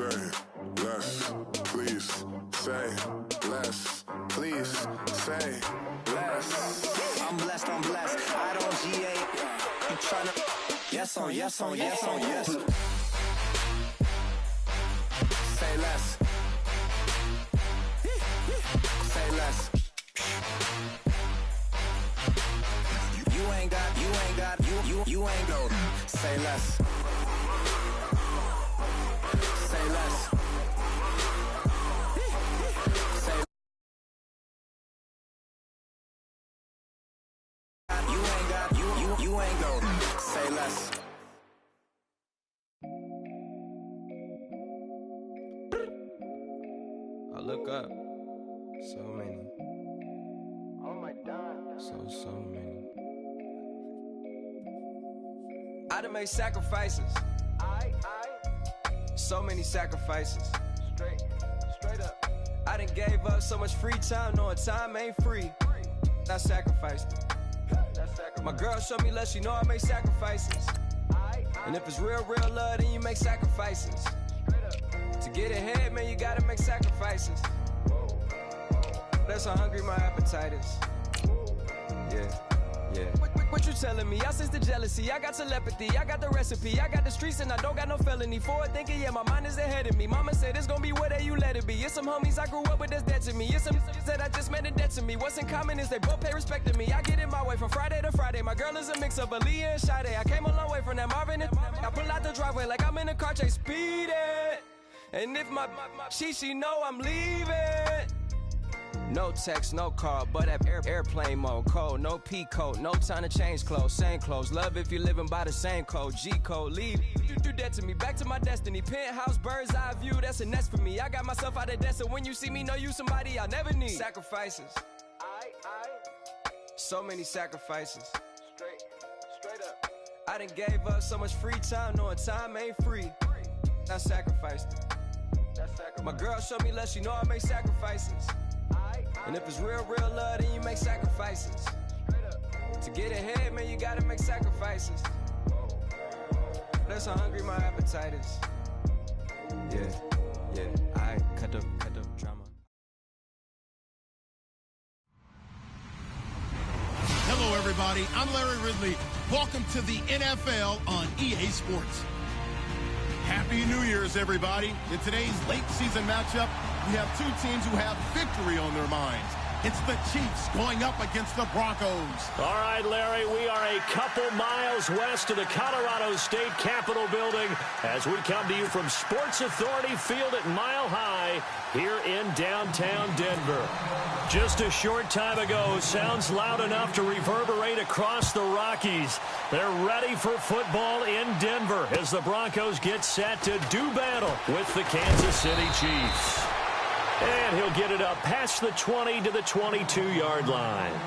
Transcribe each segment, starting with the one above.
Say less, please. Say less, please. Say less. I'm blessed, I don't G8. You tryna yes on yes on yes on yes. Say less. Say less. You ain't got, you ain't go. Say less. Say less. Say you ain't got, you ain't go. Say less. I look up, so many. Oh my God. So many. I done made sacrifices. So many sacrifices. Straight up. I done gave up so much free time, knowing time ain't free. I sacrificed it. My girl showed me love, she know I make sacrifices. And if it's real love, then you make sacrifices. To get ahead, man, you gotta make sacrifices. That's how hungry my appetite is. Yeah. What you telling me? I sense the jealousy, I got telepathy, I got the recipe, I got the streets and I don't got no felony. Forward thinking, yeah, my mind is ahead of me. Mama said it's gonna be whatever you let it be. It's some homies I grew up with that's dead to me. It's some that I just met in debt to me. What's in common is they both pay respect to me. I get in my way from Friday to Friday. My girl is a mix of Aaliyah and Sade. I came a long way from that Marvin and I pull out the driveway like I'm in a car chase speeding. And if my she know I'm leaving. No text, no call, but at airplane mode. Code, no P code, no time to change clothes. Same clothes, love if you're living by the same code. G code, leave. You do that to me, back to my destiny. Penthouse, bird's eye view, that's a nest for me. I got myself out of debt, so when you see me, know you somebody I'll never need. Sacrifices. So many sacrifices. Straight up. I done gave up so much free time, knowing time ain't free. I sacrificed it. My girl showed me love, she know I make sacrifices. And if it's real love, then you make sacrifices. To get ahead, man, you gotta make sacrifices. That's how hungry my appetite is. Yeah. I cut the drama. Hello, everybody. I'm Larry Ridley. Welcome to the NFL on EA Sports. Happy New Year's, everybody. In today's late season matchup, we have two teams who have victory on their minds. It's the Chiefs going up against the Broncos. All right, Larry, we are a couple miles west of the Colorado State Capitol building as we come to you from Sports Authority Field at Mile High here in downtown Denver. Just a short time ago, sounds loud enough to reverberate across the Rockies. They're ready for football in Denver as the Broncos get set to do battle with the Kansas City Chiefs. And he'll get it up past the 20 to the 22-yard line.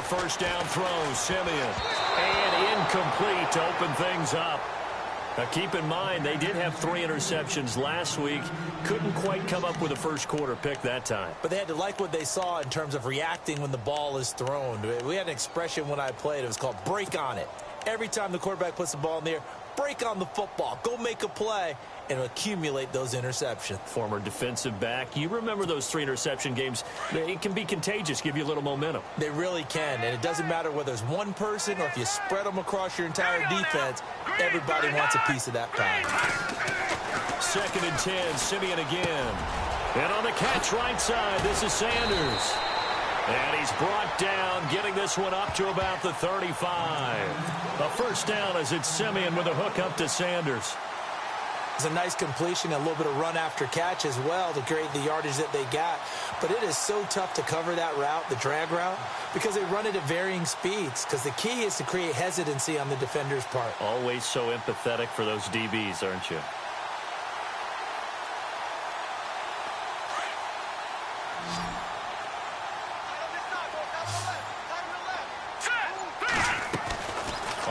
First down throw, Simeon. And incomplete to open things up. Now keep in mind, they did have 3 interceptions last week. Couldn't quite come up with a first quarter pick that time. But they had to like what they saw in terms of reacting when the ball is thrown. We had an expression when I played. It was called break on it. Every time the quarterback puts the ball in the air, break on the football. Go make a play and accumulate those interceptions. Former defensive back. You remember those 3 interception games. It can be contagious, give you a little momentum. They really can, and it doesn't matter whether it's one person or if you spread them across your entire defense. Everybody wants a piece of that pie. 2nd and 10, Simeon again. And on the catch right side, this is Sanders. And he's brought down, getting this one up to about the 35. A first down as it's Simeon with a hook up to Sanders. It's a nice completion, a little bit of run after catch as well to create the yardage that they got. But it is so tough to cover that route, the drag route, because they run it at varying speeds. Because the key is to create hesitancy on the defender's part. Always so empathetic for those DBs, aren't you?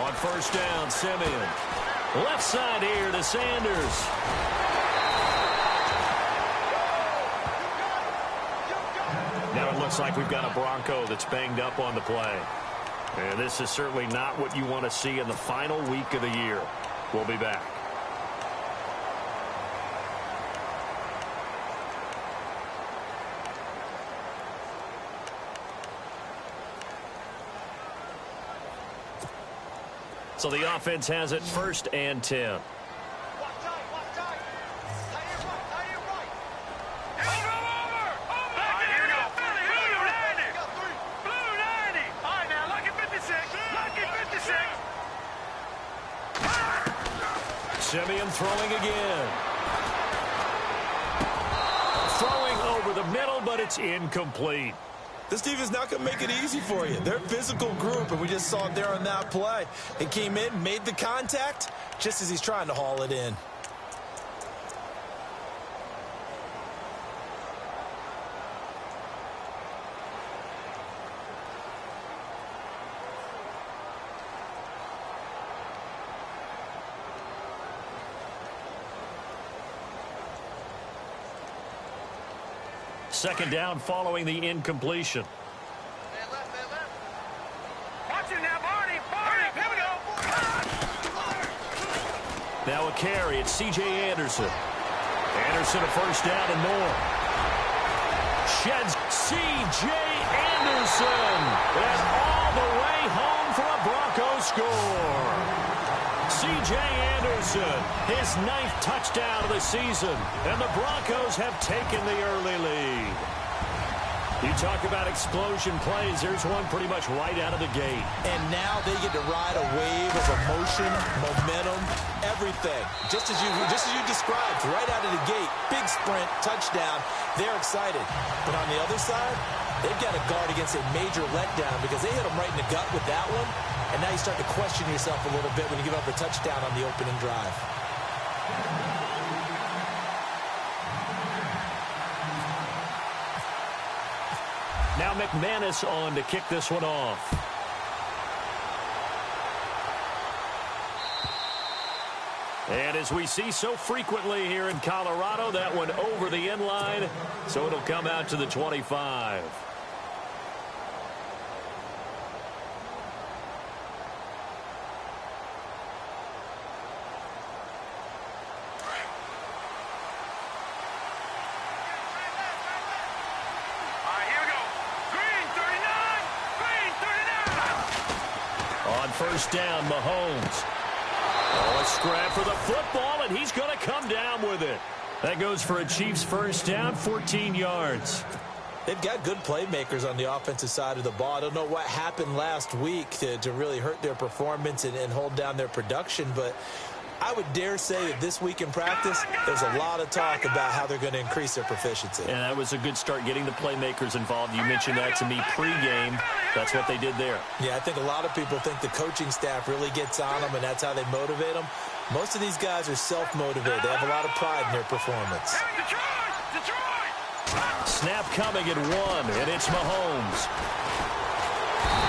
On first down, Simeon. Left side here to Sanders. Now it looks like we've got a Bronco that's banged up on the play. And this is certainly not what you want to see in the final week of the year. We'll be back. So the offense has it 1st and 10. Simeon throwing again. Throwing over the middle, but it's incomplete. This defense not going to make it easy for you. They're a physical group, and we just saw it there on that play. He came in, made the contact, just as he's trying to haul it in. Second down following the incompletion. Watch him now, Barney. Here we go. Now a carry. It's C.J. Anderson. Anderson a first down and more. Sheds C.J. Anderson. And all the way home for a Bronco score. C.J. Anderson, his 9th touchdown of the season, and the Broncos have taken the early lead. You talk about explosion plays. There's one pretty much right out of the gate. And now they get to ride a wave of emotion, momentum, everything. Just as you described, right out of the gate, big sprint, touchdown. They're excited. But on the other side, they've got to guard against a major letdown because they hit them right in the gut with that one. And now you start to question yourself a little bit when you give up a touchdown on the opening drive. Now McManus on to kick this one off. And as we see so frequently here in Colorado, that one over the end line, so it'll come out to the 25. First down, Mahomes. Oh, a scrap for the football, and he's going to come down with it. That goes for a Chiefs first down, 14 yards. They've got good playmakers on the offensive side of the ball. I don't know what happened last week to really hurt their performance and hold down their production, but I would dare say that this week in practice, there's a lot of talk about how they're going to increase their proficiency. And that was a good start, getting the playmakers involved. You mentioned that to me pregame. That's what they did there. Yeah, I think a lot of people think the coaching staff really gets on them, and that's how they motivate them. Most of these guys are self-motivated. They have a lot of pride in their performance. Snap coming at 1, and it's Mahomes.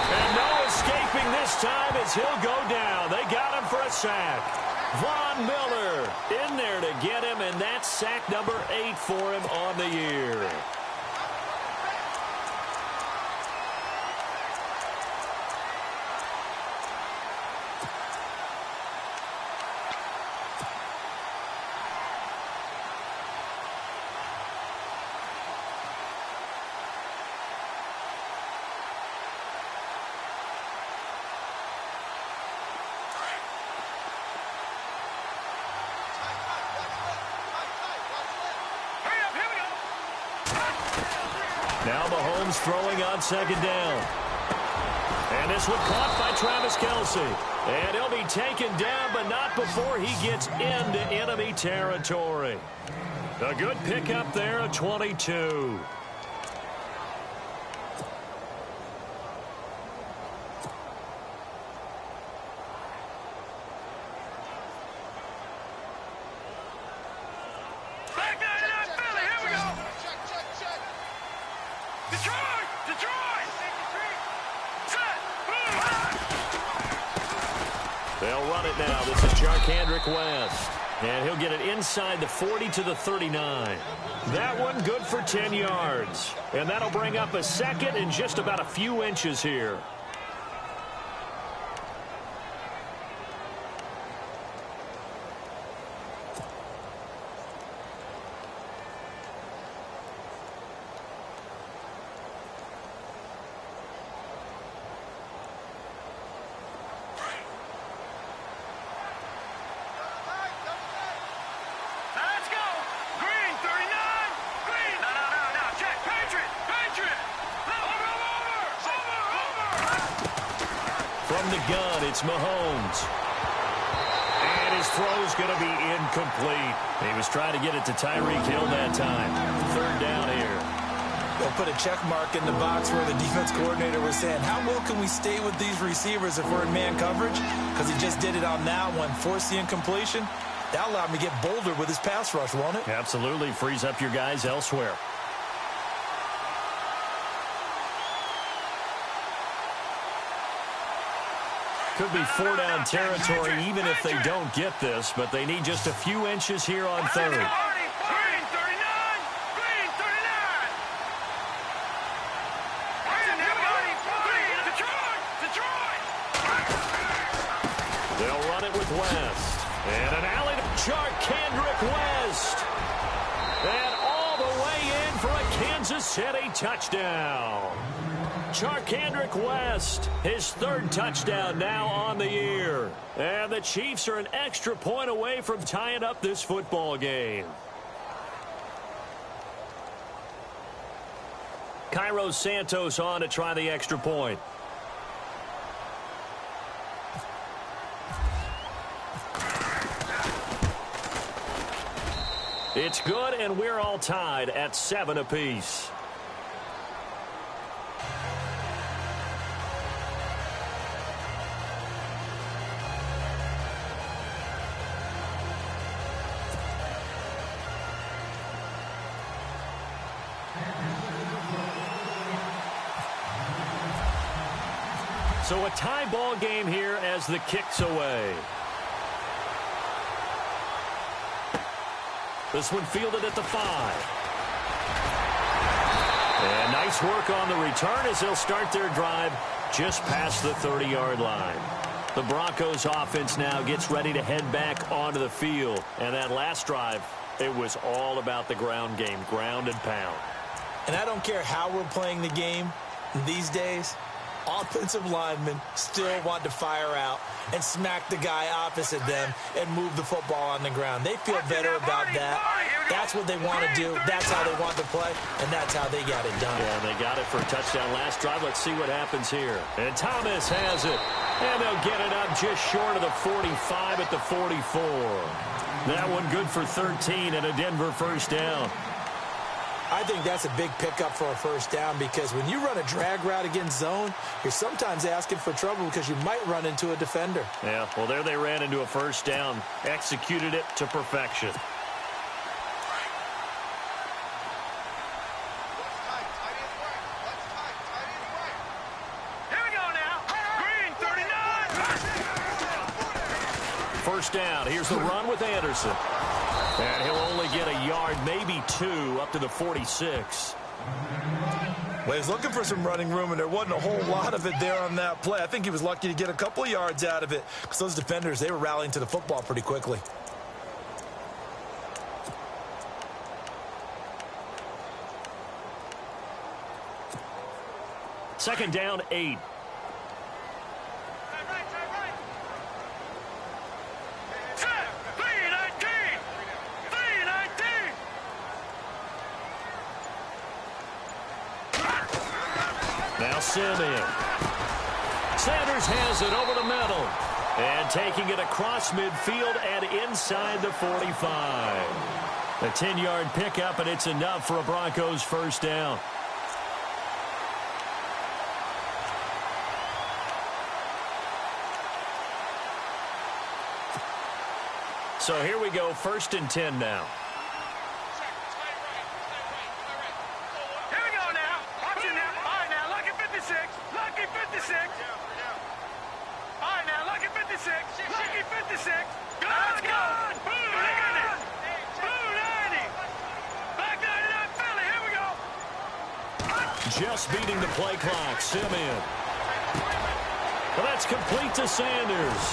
And no escaping this time as he'll go down. They got him for a sack. Von Miller in there to get him, and that's sack number 8 for him on the year. Now Mahomes throwing on second down. And And this one caught by Travis Kelce. And he'll be taken down, but not before he gets into enemy territory. A good pickup there at 22. They'll run it now. This is Charkandrick West. And he'll get it inside the 40 to the 39. That one good for 10 yards. And that'll bring up a second and just about a few inches here. From the gun, it's Mahomes. And his throw's going to be incomplete. He was trying to get it to Tyreek Hill that time. Third down here. They'll put a check mark in the box where the defense coordinator was saying, how well can we stay with these receivers if we're in man coverage? Because he just did it on that one, forced the incompletion. That allowed him to get bolder with his pass rush, won't it? Absolutely. Frees up your guys elsewhere. Could be four-down territory even if they don't get this, but they need just a few inches here on third. Green 39! Green 39! They'll run it with West. And an alley to Charkandrick West. And all the way in for a Kansas City touchdown. Charkandrick West, his third touchdown now on the year. And the Chiefs are an extra point away from tying up this football game. Cairo Santos on to try the extra point. It's good, and we're all tied at 7 apiece. So a tie ball game here as the kick's away. This one fielded at the 5. And nice work on the return as they'll start their drive just past the 30-yard line. The Broncos offense now gets ready to head back onto the field. And that last drive, it was all about the ground game, ground and pound. And I don't care how we're playing the game these days, offensive linemen still want to fire out and smack the guy opposite them and move the football on the ground. They feel better about that. That's what they want to do. That's how they want to play, and that's how they got it done. Yeah, they got it for a touchdown last drive. Let's see what happens here. And Thomas has it, and they'll get it up just short of the 45 at the 44. That one good for 13 and a Denver first down. I think that's a big pickup for a first down because when you run a drag route against zone, you're sometimes asking for trouble because you might run into a defender. Yeah, well, there they ran into a first down, executed it to perfection. Here we go now. Green 39. First down. Here's the run with Anderson. And he'll only get a yard, maybe 2, up to the 46. Well, he's looking for some running room, and there wasn't a whole lot of it there on that play. I think he was lucky to get a couple of yards out of it because those defenders, they were rallying to the football pretty quickly. Second down, 8. Now Simeon. Sanders has it over the middle. And taking it across midfield and inside the 45. A 10-yard pickup, and it's enough for a Broncos first down. So here we go, 1st and 10 now. Here we go now. Watch it now. All right, now, lucky 56. Lucky 56. All right, now, lucky 56. Lucky 56. Let's go. Blue 90. Blue 90. Black 99 Philly. Here we go. Just beating the play clock, Simeon. Well, that's complete to Sanders.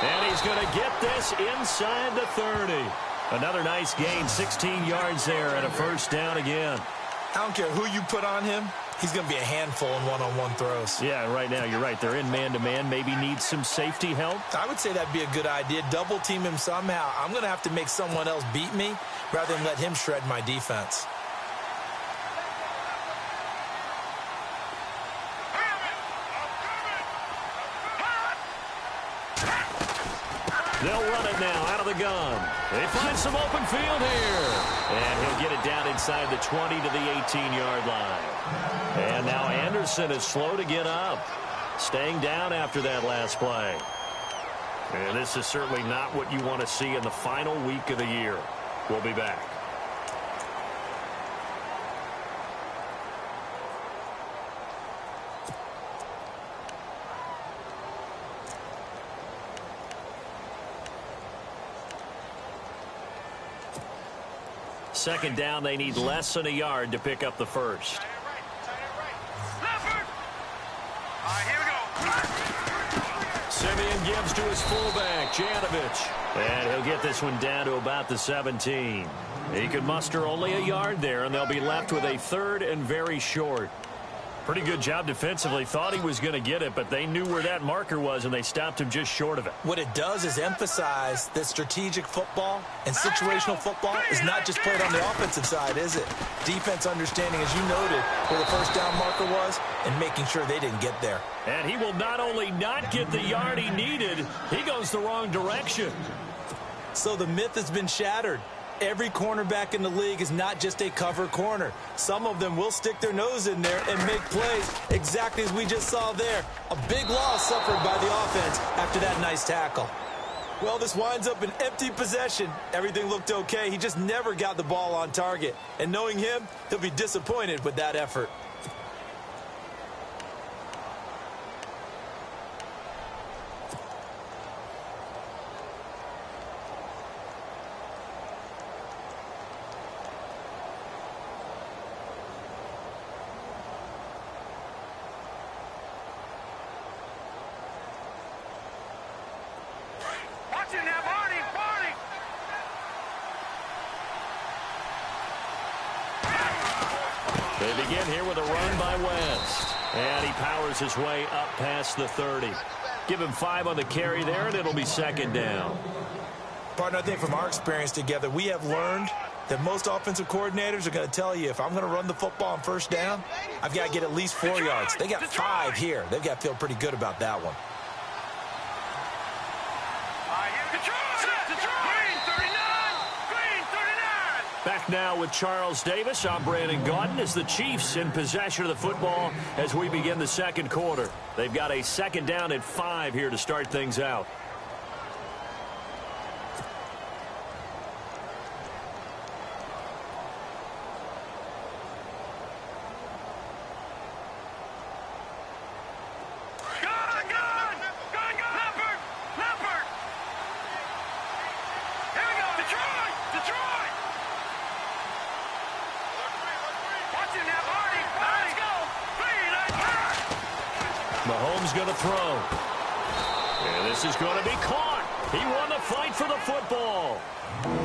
And he's going to get this inside the 30. Another nice gain, 16 yards there, and a first down again. I don't care who you put on him. He's going to be a handful in one-on-one throws. Yeah, right now, you're right. They're in man-to-man. Maybe need some safety help. I would say that'd be a good idea. Double team him somehow. I'm going to have to make someone else beat me rather than let him shred my defense. They'll run it now out of the gun. They find some open field here. And he'll get it down inside the 20 to the 18-yard line. And now Anderson is slow to get up. Staying down after that last play. And this is certainly not what you want to see in the final week of the year. We'll be back. Second down, they need less than a yard to pick up the first. Simeon gives to his fullback, Janovich. And he'll get this one down to about the 17. He could muster only a yard there, and they'll be left with a 3rd and very short. Pretty good job defensively. Thought he was going to get it, but they knew where that marker was, and they stopped him just short of it. What it does is emphasize that strategic football and situational football is not just played on the offensive side, is it? Defense understanding, as you noted, where the first down marker was and making sure they didn't get there. And he will not only not get the yard he needed, he goes the wrong direction. So the myth has been shattered. Every cornerback in the league is not just a cover corner. Some of them will stick their nose in there and make plays exactly as we just saw there. A big loss suffered by the offense after that nice tackle. Well, this winds up an empty possession. Everything looked okay. He just never got the ball on target. And knowing him, he'll be disappointed with that effort. They begin here with a run by West. And he powers his way up past the 30. Give him 5 on the carry there, and it'll be second down. Partner, I think from our experience together, we have learned that most offensive coordinators are going to tell you, if I'm going to run the football on first down, I've got to get at least 4 yards. They got 5 here. They've got to feel pretty good about that one. Back now with Charles Davis. I'm Brandon Gaudin as the Chiefs in possession of the football as we begin the second quarter. They've got a second down at 5 here to start things out. Mahomes going to throw. And this is going to be caught. He won the fight for the football.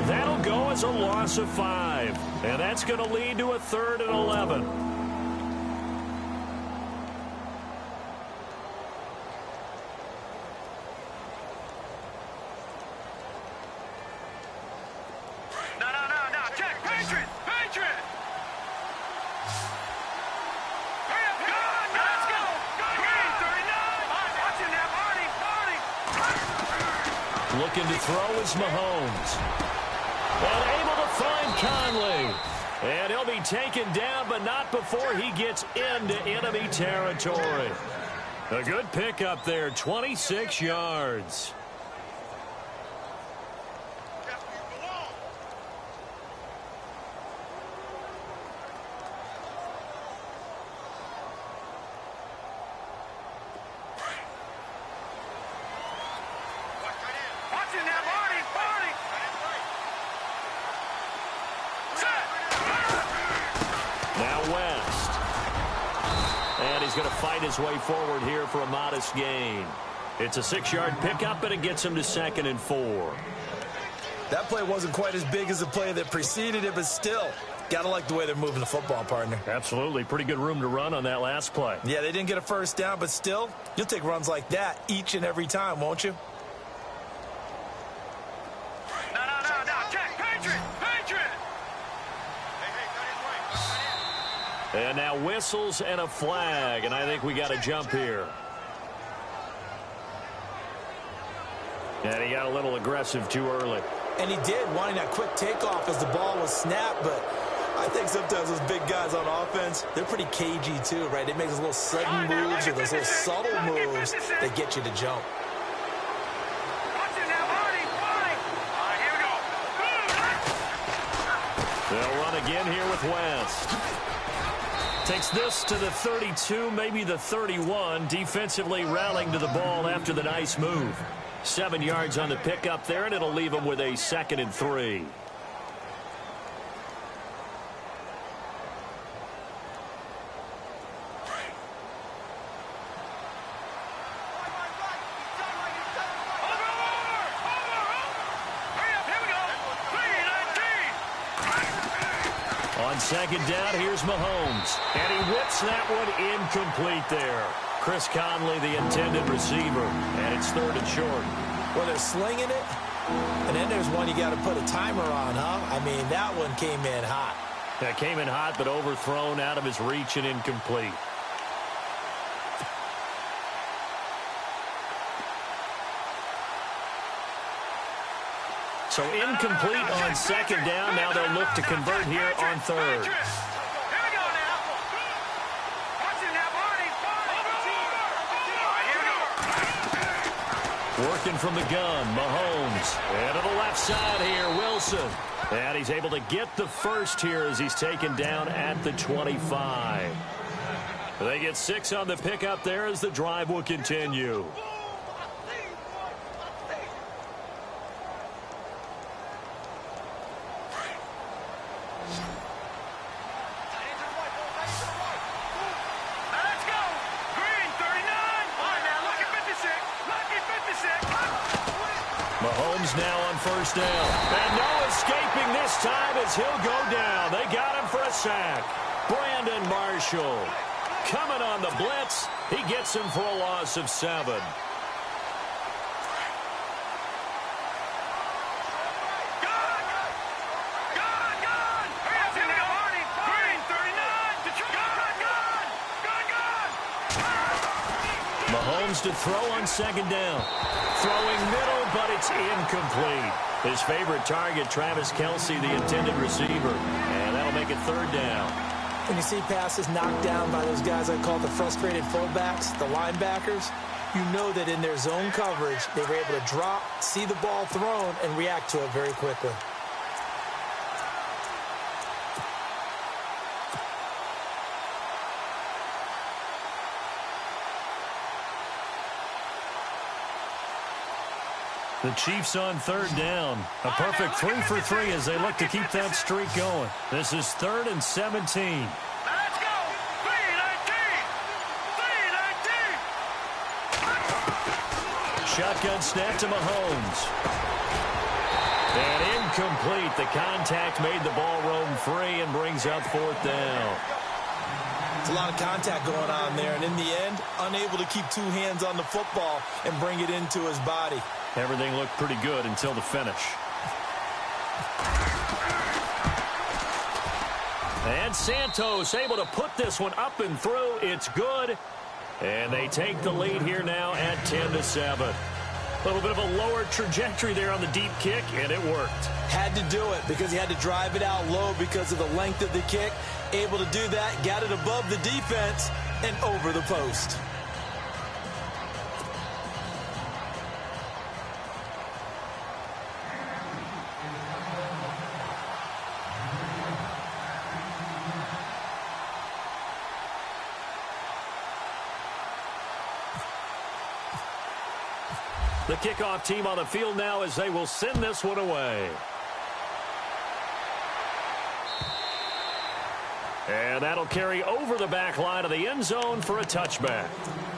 That'll go as a loss of 5. And that's going to lead to a 3rd and 11. Looking to throw is Mahomes. And able to find Conley. And he'll be taken down, but not before he gets into enemy territory. A good pickup there, 26 yards. He's going to fight his way forward here for a modest gain. It's a 6-yard pickup, and it gets him to 2nd and 4. That play wasn't quite as big as the play that preceded it, but still, got to like the way they're moving the football, partner. Absolutely. Pretty good room to run on that last play. Yeah, they didn't get a first down, but still, you'll take runs like that each and every time, won't you? No. Check. Patriot. And now whistles and a flag, and I think we got a jump here. And he got a little aggressive too early. And he did, wanting that quick takeoff as the ball was snapped, but I think sometimes those big guys on offense, they're pretty cagey too, right? They make those little sudden moves or those little subtle moves that get you to jump. They'll run again here with West. Takes this to the 32, maybe the 31. Defensively rallying to the ball after the nice move. 7 yards on the pickup there, and it'll leave him with a 2nd and 3. On 2nd down, here's Mahomes. And he whips that one incomplete there. Chris Conley, the intended receiver. And it's 3rd and short. Well, they're slinging it. And then there's one you got to put a timer on, huh? I mean, that one came in hot. That came in hot, but overthrown out of his reach and incomplete. So incomplete on 2nd down. Now they'll look to convert here on 3rd. Working from the gun, Mahomes. And to the left side here, Wilson. And he's able to get the first here as he's taken down at the 25. They get 6 on the pickup there as the drive will continue. Mahomes now on 1st down. And no escaping this time as he'll go down. They got him for a sack. Brandon Marshall coming on the blitz. He gets him for a loss of 7. Mahomes to throw on 2nd down. Throwing middle, but it's incomplete. His favorite target, Travis Kelce, the intended receiver. And that'll make it 3rd down. When you see passes knocked down by those guys I call the frustrated fullbacks, the linebackers, you know that in their zone coverage, they were able to drop, see the ball thrown, and react to it very quickly. The Chiefs on 3rd down. A perfect 3 for 3 as they look to keep that streak going. This is 3rd and 17. Let's go! 3-19! Shotgun snap to Mahomes. And incomplete. The contact made the ball roam free and brings up 4th down. It's a lot of contact going on there, and in the end, unable to keep 2 hands on the football and bring it into his body. Everything looked pretty good until the finish. And Santos able to put this one up and through. It's good. And they take the lead here now at 10-7. A little bit of a lower trajectory there on the deep kick, and it worked. Had to do it because he had to drive it out low because of the length of the kick. Able to do that, got it above the defense and over the post. The kickoff team on the field now as they will send this one away. And that'll carry over the back line of the end zone for a touchback.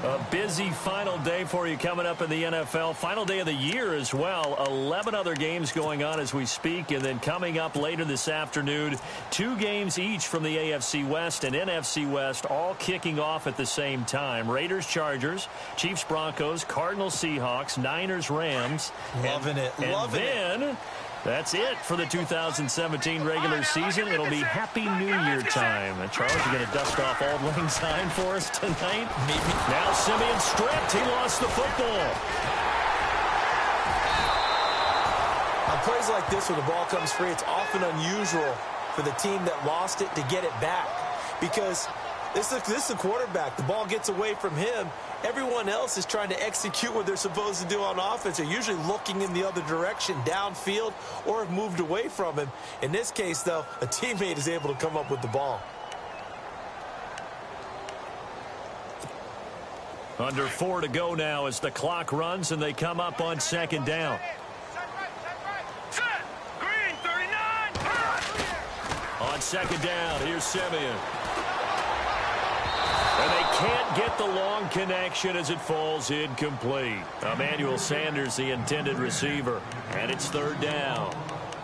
A busy final day for you coming up in the NFL. Final day of the year as well. 11 other games going on as we speak. And then coming up later this afternoon, 2 games each from the AFC West and NFC West, all kicking off at the same time. Raiders, Chargers, Chiefs, Broncos, Cardinals, Seahawks, Niners, Rams. Loving it. Loving it. That's it for the 2017 regular season. It'll be Happy New Year time. And Charles, you're going to dust off Auld Lang Syne for us tonight? Now Simeon stripped. He lost the football. On plays like this where the ball comes free, it's often unusual for the team that lost it to get it back. Because this is a quarterback. The ball gets away from him. Everyone else is trying to execute what they're supposed to do on offense. They're usually looking in the other direction, downfield, or have moved away from him. In this case, though, a teammate is able to come up with the ball. Under 4 to go now as the clock runs and they come up on second down. Green 39. On second down, here's Simeon. And they can't get the long connection as it falls incomplete. Emmanuel Sanders, the intended receiver, and it's third down.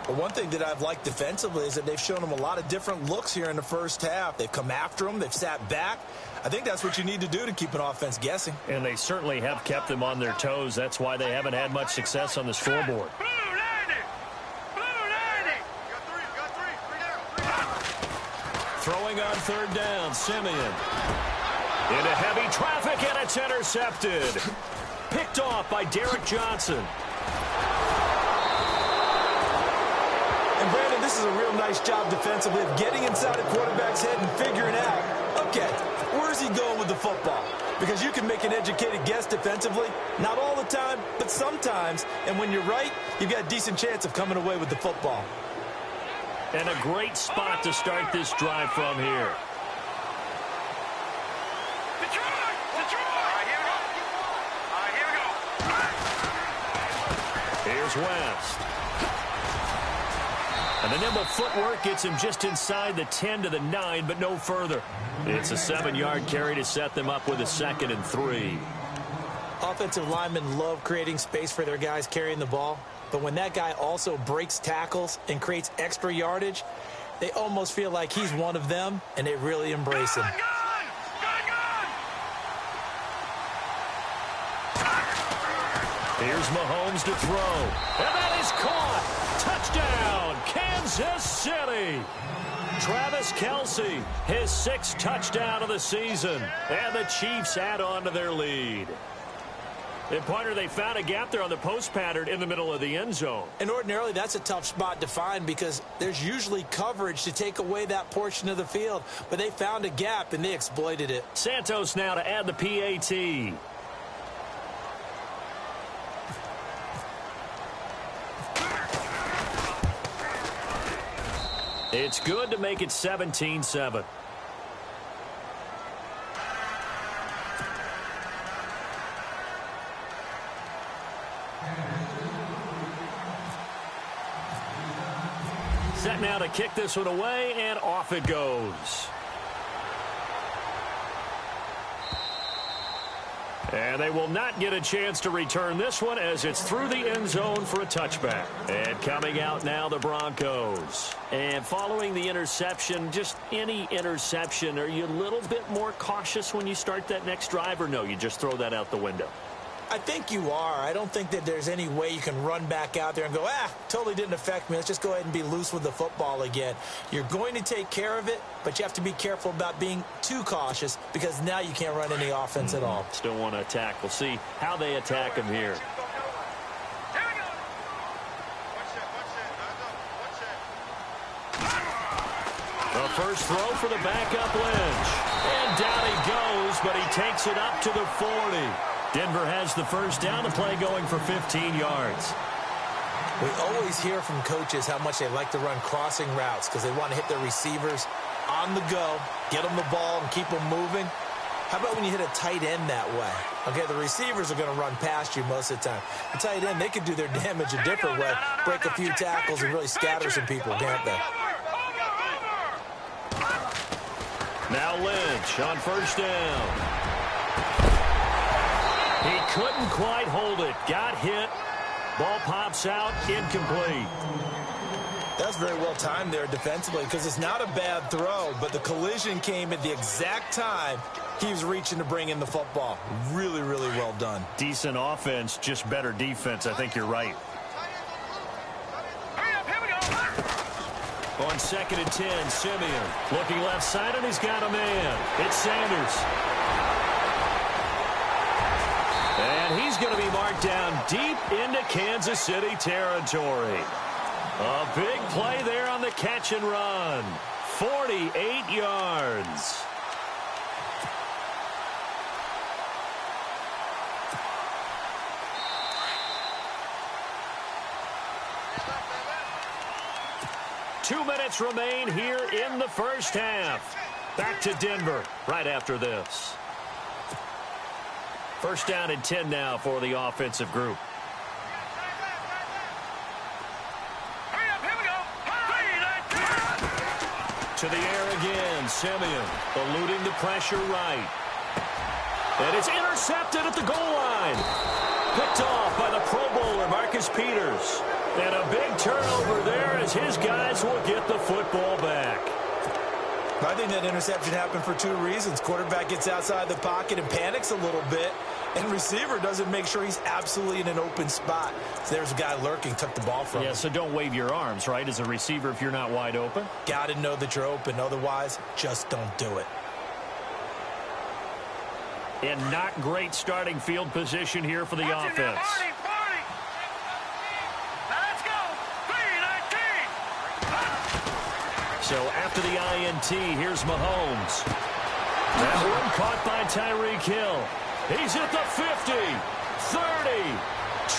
Well, one thing that I've liked defensively is that they've shown him a lot of different looks here in the first half. They've come after him. They've sat back. I think that's what you need to do to keep an offense guessing. And they certainly have kept them on their toes. That's why they haven't had much success on the scoreboard. Throwing on third down, Simeon. Into heavy traffic, and it's intercepted. Picked off by Derek Johnson. And, Brandon, this is a real nice job defensively of getting inside a quarterback's head and figuring out, okay, where's he going with the football? Because you can make an educated guess defensively. Not all the time, but sometimes. And when you're right, you've got a decent chance of coming away with the football. And a great spot to start this drive from here. Here's West. And the nimble footwork gets him just inside the 10 to the 9, but no further. It's a 7-yard carry to set them up with a 2nd and 3. Offensive linemen love creating space for their guys carrying the ball. But when that guy also breaks tackles and creates extra yardage, they almost feel like he's one of them, and they really embrace him. Here's Mahomes to throw. And that is caught. Touchdown, Kansas City. Travis Kelce, his 6th touchdown of the season. And the Chiefs add on to their lead. And, partner, they found a gap there on the post pattern in the middle of the end zone. And ordinarily, that's a tough spot to find because there's usually coverage to take away that portion of the field. But they found a gap, and they exploited it. Santos now to add the PAT. It's good to make it 17-7. Set now to kick this one away, and off it goes. And they will not get a chance to return this one as it's through the end zone for a touchback. And coming out now, the Broncos. And following the interception, just any interception, are you a little bit more cautious when you start that next drive, or no, you just throw that out the window? I think you are. I don't think that there's any way you can run back out there and go, totally didn't affect me. Let's just go ahead and be loose with the football again. You're going to take care of it, but you have to be careful about being too cautious because now you can't run any offense at all. Still want to attack. We'll see how they attack him here. A first throw for the backup Lynch. And down he goes, but he takes it up to the 40. Denver has the first down. The play going for 15 yards. We always hear from coaches how much they like to run crossing routes because they want to hit their receivers on the go, get them the ball, and keep them moving. How about when you hit a tight end that way? Okay, the receivers are going to run past you most of the time. The tight end, they can do their damage a different way, break a few tackles and really scatter some people, can't they? Now Lynch on first down. He couldn't quite hold it. Got hit. Ball pops out, incomplete. That's very well timed there defensively because it's not a bad throw, but the collision came at the exact time he was reaching to bring in the football. Really, really well done. Decent offense, just better defense. I think you're right. On 2nd and 10, Simeon looking left side, and he's got a man. It's Sanders. And he's going to be marked down deep into Kansas City territory. A big play there on the catch and run. 48 yards. Two minutes remain here in the first half. Back to Denver right after this. First down and 10 now for the offensive group. To the air again, Simeon eluding the pressure right. And it's intercepted at the goal line. Picked off by the Pro Bowler, Marcus Peters. And a big turnover there as his guys will get the football back. I think that interception happened for two reasons. Quarterback gets outside the pocket and panics a little bit, and receiver doesn't make sure he's absolutely in an open spot. So there's a guy lurking, took the ball from him. Yeah, so don't wave your arms, right, as a receiver if you're not wide open. Got to know that you're open. Otherwise, just don't do it. And not great starting field position here for the offense. So after the INT, here's Mahomes. That one caught by Tyreek Hill. He's at the 50, 30,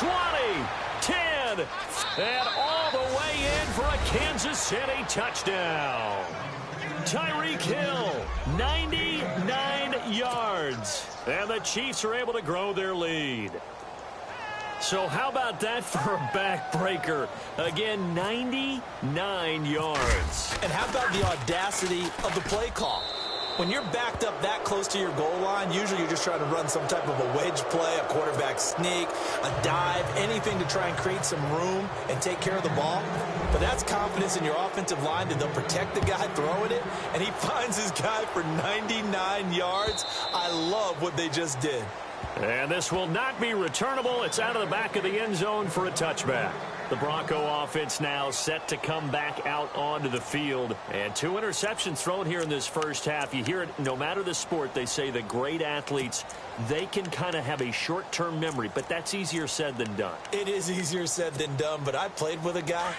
20, 10, and all the way in for a Kansas City touchdown. Tyreek Hill, 99 yards. And the Chiefs are able to grow their lead. So how about that for a backbreaker? Again, 99 yards. And how about the audacity of the play call? When you're backed up that close to your goal line, usually you're just trying to run some type of a wedge play, a quarterback sneak, a dive, anything to try and create some room and take care of the ball. But that's confidence in your offensive line that they'll protect the guy throwing it, and he finds his guy for 99 yards. I love what they just did. And this will not be returnable. It's out of the back of the end zone for a touchback. The Bronco offense now set to come back out onto the field. And 2 interceptions thrown here in this first half. You hear it, no matter the sport, they say that great athletes, they can kind of have a short-term memory, but that's easier said than done. It is easier said than done, but I played with a guy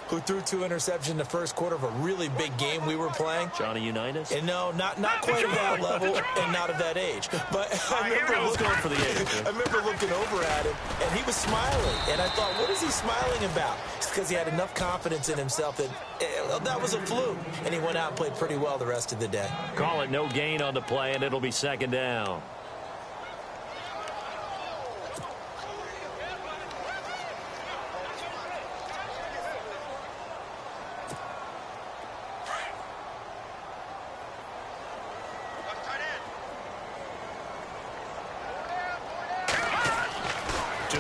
who threw 2 interceptions in the first quarter of a really big game we were playing. Johnny Unitas? And no, not quite at that level and not of that age. But I remember looking over at him, and he was smiling. And I thought, what is he smiling about? It's because he had enough confidence in himself that that was a fluke. And he went out and played pretty well the rest of the day. Call it no gain on the play, and it'll be second down.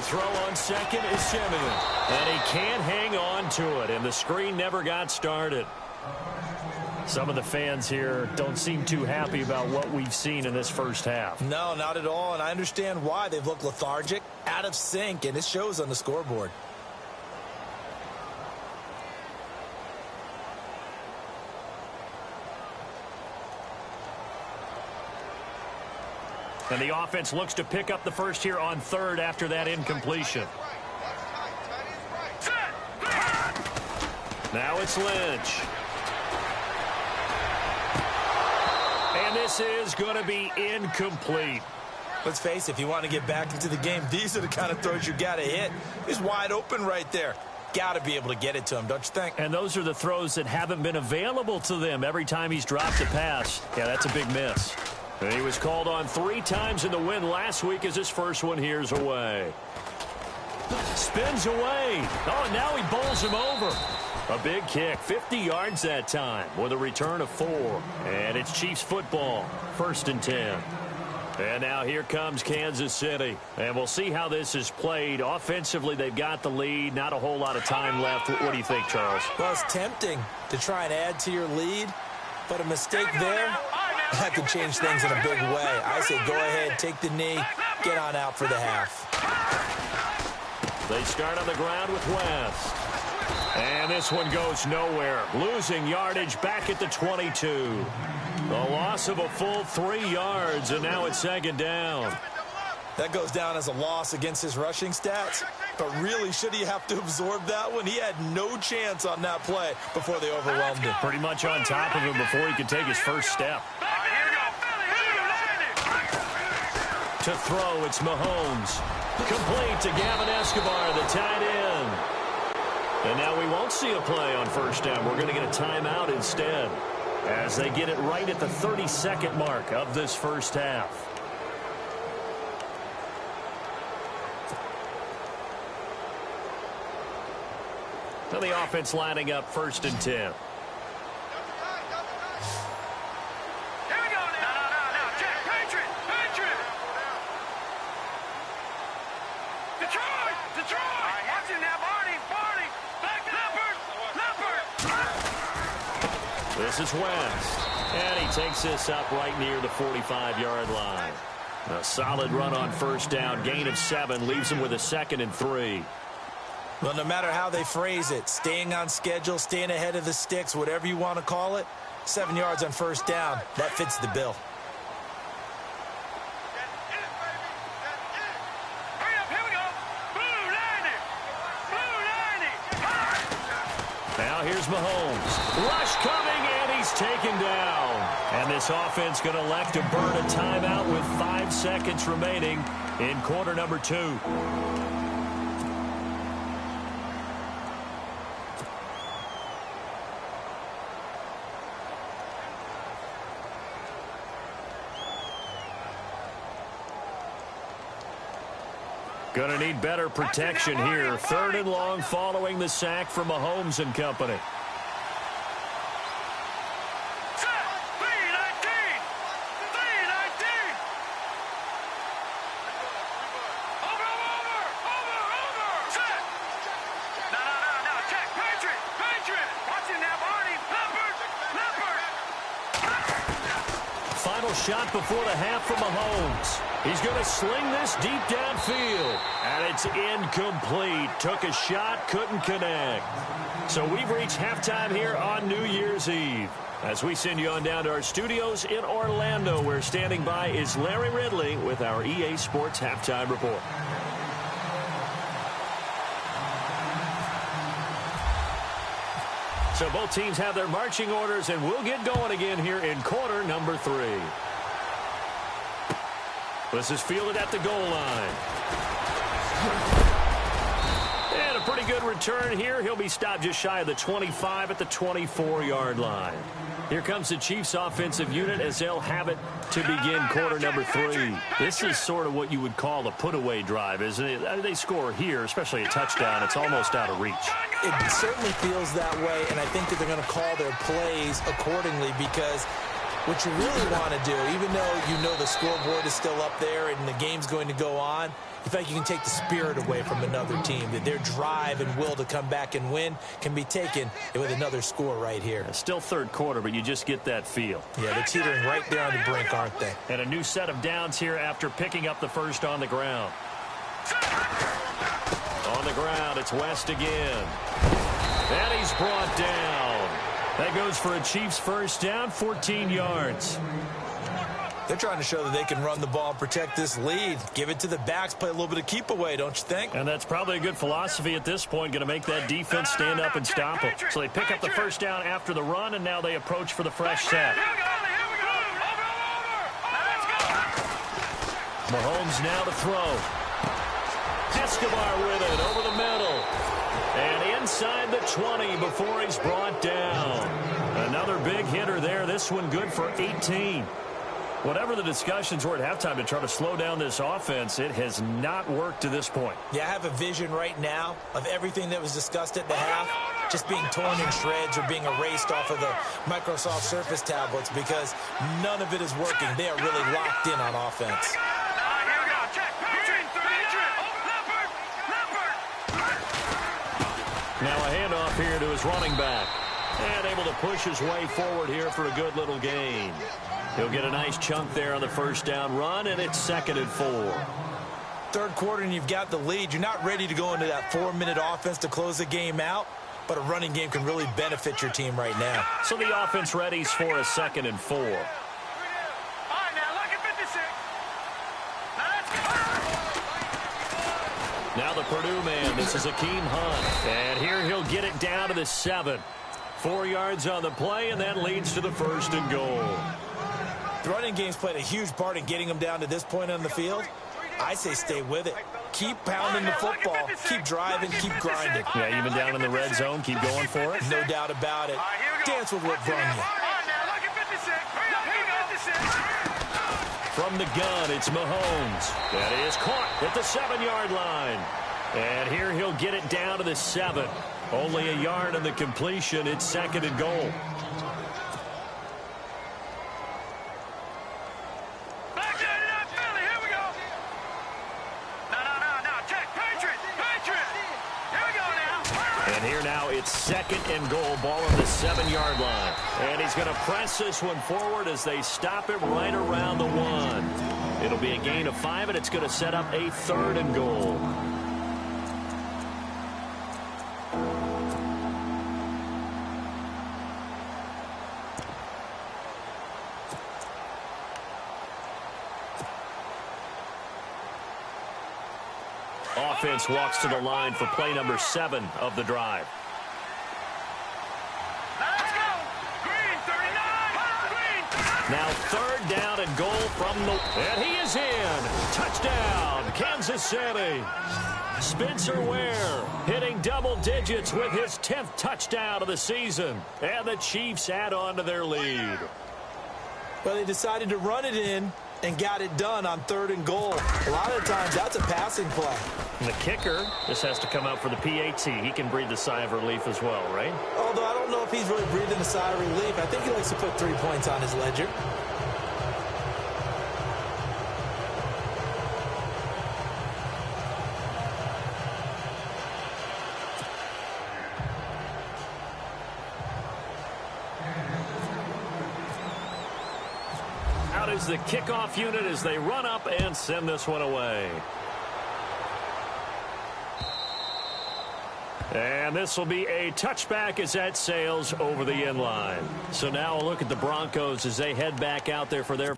Throw on second is Simeon. And he can't hang on to it. And the screen never got started. Some of the fans here don't seem too happy about what we've seen in this first half. No, not at all. And I understand why. They've looked lethargic, out of sync, and it shows on the scoreboard. And the offense looks to pick up the first here on third after that incompletion. Now it's Lynch. this is going to be incomplete. Let's face it, if you want to get back into the game, these are the kind of throws you got to hit. He's wide open right there. Got to be able to get it to him, don't you think? And those are the throws that haven't been available to them every time he's dropped a pass. Yeah, that's a big miss. And he was called on 3 times in the win last week as his first one here's away. Spins away. Oh, and now he bowls him over. A big kick, 50 yards that time with a return of 4. And it's Chiefs football, 1st and 10. And now here comes Kansas City. And we'll see how this is played. Offensively, they've got the lead. Not a whole lot of time left. What do you think, Charles? Well, it's tempting to try and add to your lead, but a mistake there, that could change things in a big way. I say go ahead, take the knee, get on out for the half. They start on the ground with West. And this one goes nowhere. Losing yardage back at the 22. A loss of a full 3 yards, and now it's 2nd down. That goes down as a loss against his rushing stats, but really, should he have to absorb that one? He had no chance on that play before they overwhelmed him. Pretty much on top of him before he could take his first step. To throw, it's Mahomes. Complete to Gavin Escobar, the tight end. And now we won't see a play on 1st down. We're going to get a timeout instead, as they get it right at the 30-second mark of this first half. So the offense lining up 1st and 10. Here we go now. No. Check. Patriot. Detroit. Watch it now, Barney. Back Leopard. This is West. And he takes this up right near the 45-yard line. A solid run on 1st down. Gain of 7 leaves him with a 2nd and 3. Well, no matter how they phrase it, staying on schedule, staying ahead of the sticks, whatever you want to call it, 7 yards on 1st down, that fits the bill. Hurry up, here we go. Blue 90. Now here's Mahomes. Rush coming, and he's taken down. And this offense going to elect to burn a timeout with 5 seconds remaining in quarter number 2. Going to need better protection here. 3rd and long following the sack from Mahomes and company. Set. 319. Over. Set. No. Check. Patriot. Watch it now, Barney. Leopard. Final shot before the half from Mahomes. He's going to sling this deep downfield. And it's incomplete. Took a shot, couldn't connect. So we've reached halftime here on New Year's Eve. As we send you on down to our studios in Orlando, where standing by is Larry Ridley with our EA Sports Halftime Report. So both teams have their marching orders, and we'll get going again here in quarter number 3. This is fielded at the goal line. And a pretty good return here. He'll be stopped just shy of the 25 at the 24-yard line. Here comes the Chiefs offensive unit as they'll have it to begin quarter number 3. This is sort of what you would call a put-away drive, isn't it? I mean, they score here, especially a touchdown. It's almost out of reach. It certainly feels that way, and I think that they're going to call their plays accordingly, because what you really want to do, even though you know the scoreboard is still up there and the game's going to go on, you feel like you can take the spirit away from another team, that their drive and will to come back and win can be taken with another score right here. It's still 3rd quarter, but you just get that feel. Yeah, they're teetering right there on the brink, aren't they? And a new set of downs here after picking up the first on the ground. On the ground, it's West again. And he's brought down. That goes for a Chiefs first down, 14 yards. They're trying to show that they can run the ball and protect this lead. Give it to the backs, play a little bit of keep away, don't you think? And that's probably a good philosophy at this point, going to make that defense stand up and stop them. So they pick up the first down after the run, and now they approach for the fresh set. Here we go. Mahomes now to throw. Escobar with it over the middle. And inside the 20 before he's brought down. Another big hitter there. This one good for 18. Whatever the discussions were at halftime to try to slow down this offense, it has not worked to this point. Yeah, I have a vision right now of everything that was discussed at the half just being torn in shreds or being erased off of the Microsoft Surface tablets because none of it is working. They are really locked in on offense. Now a handoff here to his running back. And able to push his way forward here for a good little gain. He'll get a nice chunk there on the first down run, and it's 2nd and 4. Third quarter, and you've got the lead. You're not ready to go into that 4-minute offense to close the game out, but a running game can really benefit your team right now. So the offense readies for a 2nd and 4. Now the Purdue man, this is Akeem Hunt. And here he'll get it down to the 7. 4 yards on the play, and that leads to the 1st and goal. The running game's played a huge part in getting them down to this point on the field. I say stay with it. Keep pounding the football. Keep driving. Keep grinding. Yeah, even down in the red zone, keep going for it. No doubt about it. Dance with what brung you. From the gun, it's Mahomes. That is caught at the 7-yard line. And here he'll get it down to the 7. Only a yard on the completion. It's 2nd and goal. And here now it's 2nd and goal. Ball on the 7-yard line. And he's going to press this one forward as they stop it right around the 1. It'll be a gain of 5, and it's going to set up a 3rd and goal. Offense walks to the line for play number 7 of the drive. Let's go! Green, 39! Green! Now 3rd down and goal from the... And he is in! Touchdown, Kansas City! Spencer Ware hitting double digits with his 10th touchdown of the season. And the Chiefs add on to their lead. Well, they decided to run it in and got it done on 3rd and goal. A lot of times, that's a passing play. And the kicker just has to come out for the PAT. He can breathe a sigh of relief as well, right? Although I don't know if he's really breathing a sigh of relief. I think he likes to put 3 points on his ledger. Out is the kickoff unit as they run up and send this one away. And this will be a touchback as that sails over the end line. So now a look at the Broncos as they head back out there for their...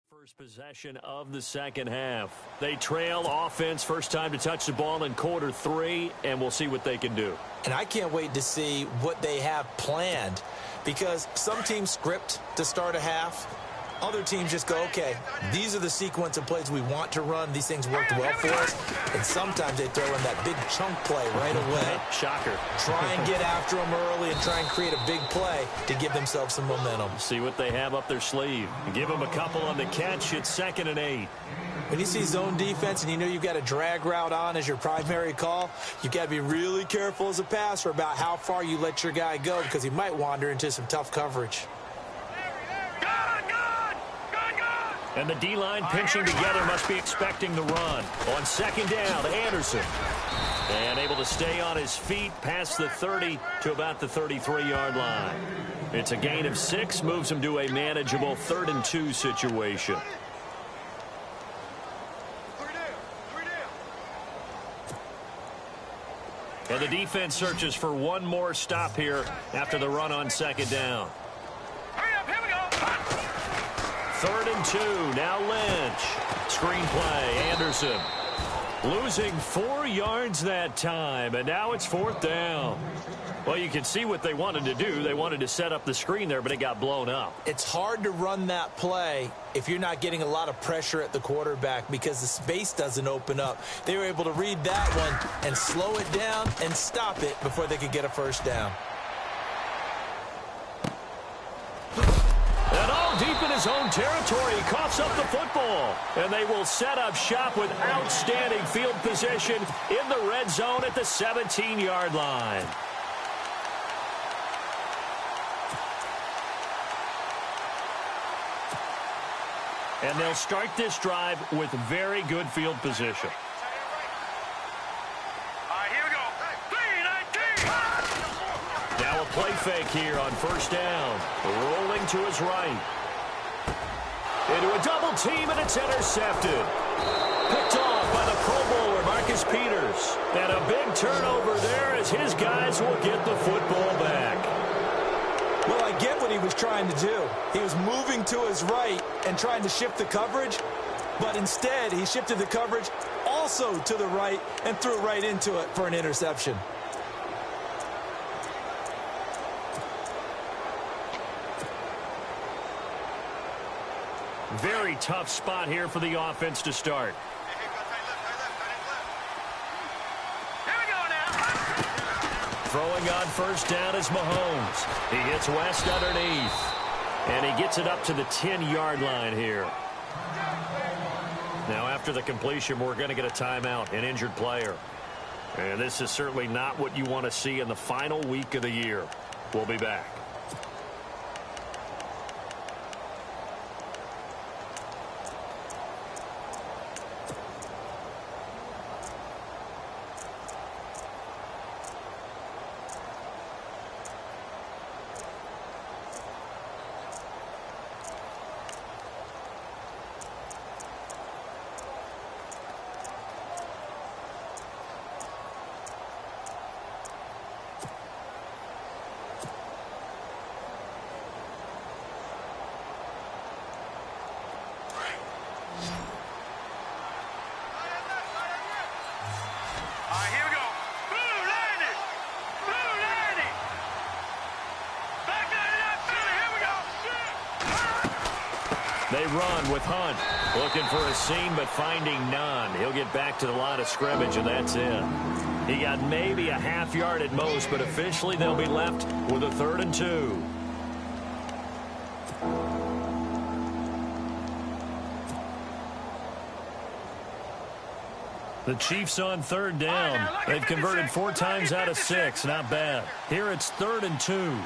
First possession of the second half. They trail offense first time to touch the ball in quarter 3, and we'll see what they can do. And I can't wait to see what they have planned, because some teams script to start a half. Other teams just go, okay, these are the sequence of plays we want to run. These things worked well for us. And sometimes they throw in that big chunk play right away. Shocker. Try and get after them early and try and create a big play to give themselves some momentum. See what they have up their sleeve. Give them a couple on the catch. It's 2nd and 8. When you see zone defense and you know you've got a drag route on as your primary call, you've got to be really careful as a passer about how far you let your guy go, because he might wander into some tough coverage. And the D-line pinching together must be expecting the run. On 2nd down, Anderson. And able to stay on his feet past the 30 to about the 33-yard line. It's a gain of 6, moves him to a manageable 3rd and 2 situation. And the defense searches for one more stop here after the run on second down. Hurry up, here we go. 3rd and 2. Now Lynch. Screenplay, Anderson. Losing 4 yards that time, and now it's 4th down. Well, you can see what they wanted to do. They wanted to set up the screen there, but it got blown up. It's hard to run that play if you're not getting a lot of pressure at the quarterback because the space doesn't open up. They were able to read that one and slow it down and stop it before they could get a first down. And all deep in his own territory, he coughs up the football. And they will set up shop with outstanding field position in the red zone at the 17-yard line. And they'll start this drive with very good field position. All right, here we go. 3-19. Now a play fake here on first down. Rolling to his right. Into a double team, and it's intercepted. Picked off by the Pro Bowler, Marcus Peters. And a big turnover there as his guys will get the football back. Well, I get what he was trying to do. He was moving to his right and trying to shift the coverage, but instead he shifted the coverage also to the right and threw right into it for an interception. Very tough spot here for the offense to start. Throwing on first down is Mahomes. He hits West underneath. And he gets it up to the 10-yard line here. Now after the completion, we're going to get a timeout, an injured player. And this is certainly not what you want to see in the final week of the year. We'll be back. They run with Hunt. Looking for a seam, but finding none. He'll get back to the line of scrimmage, and that's it. He got maybe a half yard at most, but officially they'll be left with a 3rd and 2. The Chiefs on 3rd down. They've converted 4 times out of 6. Not bad. Here it's 3rd and 2.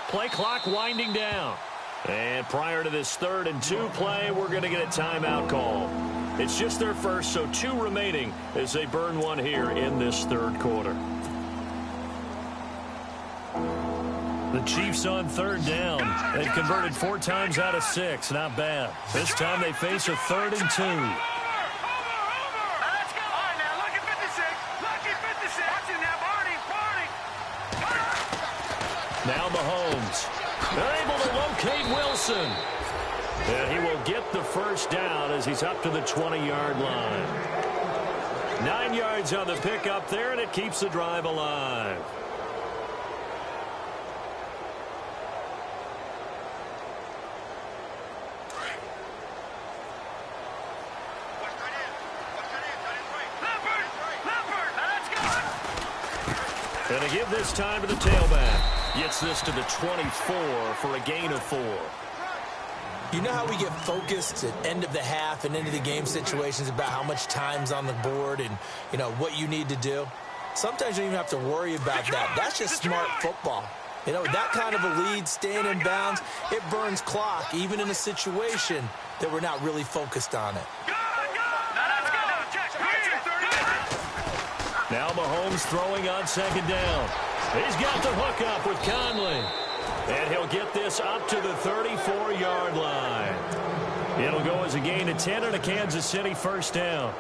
Play clock winding down. And prior to this 3rd and 2 play, we're going to get a timeout call. It's just their first, so 2 remaining as they burn one here in this 3rd quarter. The Chiefs on 3rd down. They've converted 4 times out of 6. Not bad. This time they face a 3rd and 2. Now Mahomes. They're able to locate Wilson. And he will get the first down as he's up to the 20-yard line. 9 yards on the pickup there, and it keeps the drive alive. And to give this time to the tailback. Gets this to the 24 for a gain of 4. You know how we get focused at end of the half and into the game situations about how much time's on the board and, you know, what you need to do? Sometimes you don't even have to worry about that. That's just smart football. You know, that kind of a lead, staying in bounds, it burns clock, even in a situation that we're not really focused on it. Now Mahomes throwing on 2nd down. He's got the hookup with Conley. And he'll get this up to the 34-yard line. It'll go as a gain of 10 and a Kansas City first down.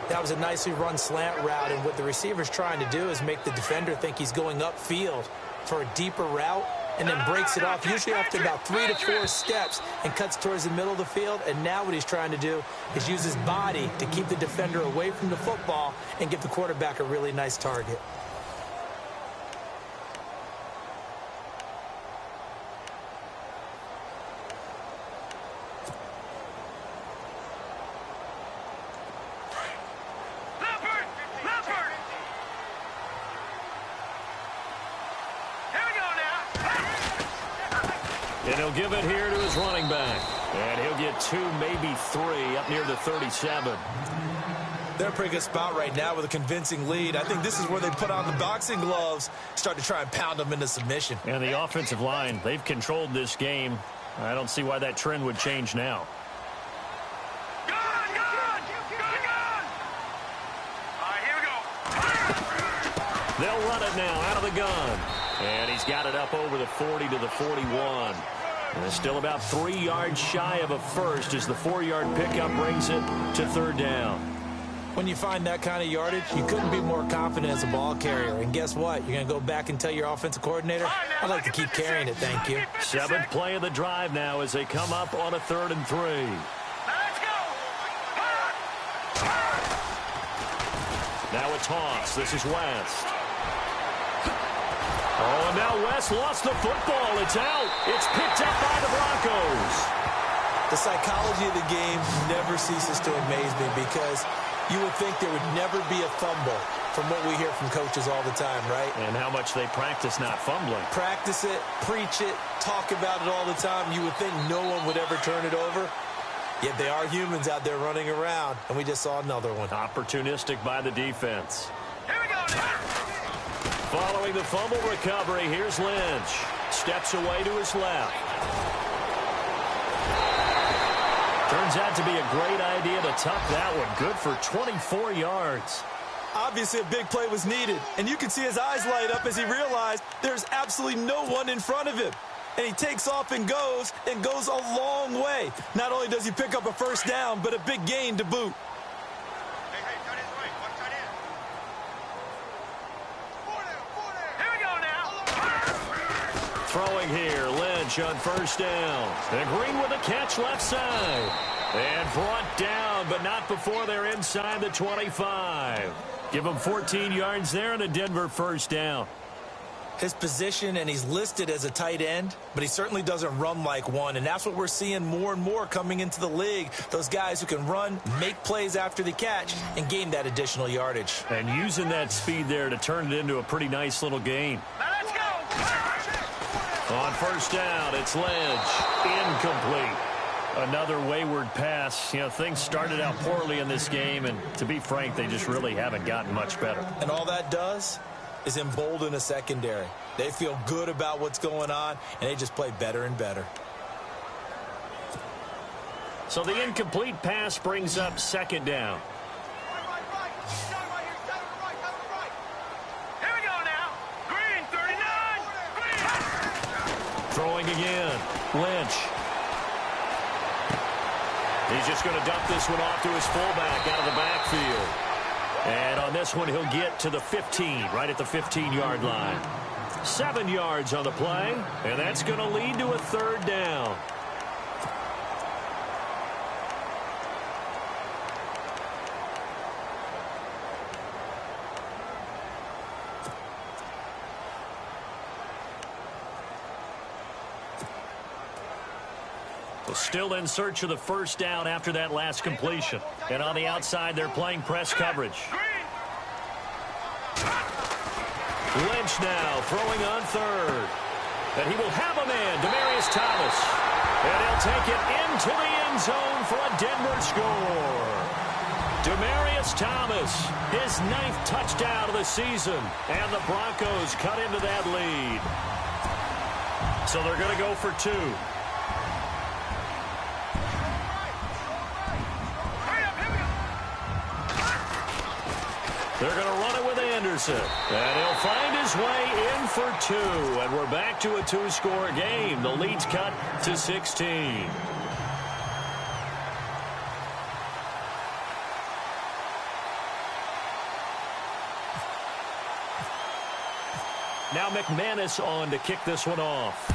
That was a nicely run slant route, and what the receiver's trying to do is make the defender think he's going upfield for a deeper route, and then breaks it off, usually after about 3 to 4 steps, and cuts towards the middle of the field. And now what he's trying to do is use his body to keep the defender away from the football and give the quarterback a really nice target. And he'll give it here to his running back. And he'll get 2, maybe 3, up near the 37. They're in a pretty good spot right now with a convincing lead. I think this is where they put on the boxing gloves, start to try and pound them into submission. And the offensive line, they've controlled this game. I don't see why that trend would change now. Good! All right, here we go. They'll run it now out of the gun. And he's got it up over the 40 to the 41. And it's still about 3 yards shy of a first as the 4-yard pickup brings it to third down. When you find that kind of yardage, you couldn't be more confident as a ball carrier. And guess what? You're going to go back and tell your offensive coordinator, I'd like to keep carrying it, thank you. 7th play of the drive now as they come up on a 3rd and 3. Let's go. Now a toss. This is West. Oh, and now West lost the football. It's out. It's picked up by the Broncos. The psychology of the game never ceases to amaze me because you would think there would never be a fumble from what we hear from coaches all the time, right? And how much they practice not fumbling. Practice it, preach it, talk about it all the time. You would think no one would ever turn it over. Yet they are humans out there running around, and we just saw another one. Opportunistic by the defense. Here we go now. Following the fumble recovery, here's Lynch. Steps away to his left. Turns out to be a great idea to tuck that one. Good for 24 yards. Obviously, a big play was needed, and you can see his eyes light up as he realized there's absolutely no one in front of him. And he takes off and goes a long way. Not only does he pick up a first down, but a big gain to boot. Throwing here, Lynch on first down. And Green with a catch left side. And brought down, but not before they're inside the 25. Give him 14 yards there and a Denver first down. His position, and he's listed as a tight end, but he certainly doesn't run like one, and that's what we're seeing more and more coming into the league. Those guys who can run, make plays after the catch, and gain that additional yardage. And using that speed there to turn it into a pretty nice little gain. Let's go. On first down, it's Lynch. Incomplete. Another wayward pass. You know, things started out poorly in this game, and to be frank, they just really haven't gotten much better. And all that does is embolden a secondary. They feel good about what's going on, and they just play better and better. So the incomplete pass brings up second down. Here we go now. Green, 39. Green. Throwing again. Lynch. He's just going to dump this one off to his fullback out of the backfield. And on this one, he'll get to the 15, right at the 15-yard line. 7 yards on the play, and that's going to lead to a third down. Still in search of the first down after that last completion. And on the outside, they're playing press coverage. Lynch now throwing on third. And he will have a man, Demaryius Thomas. And he'll take it into the end zone for a Denver score. Demaryius Thomas, his 9th touchdown of the season. And the Broncos cut into that lead. So they're going to go for 2. They're going to run it with Anderson. And he'll find his way in for two. And we're back to a two-score game. The lead's cut to 16. Now McManus on to kick this one off.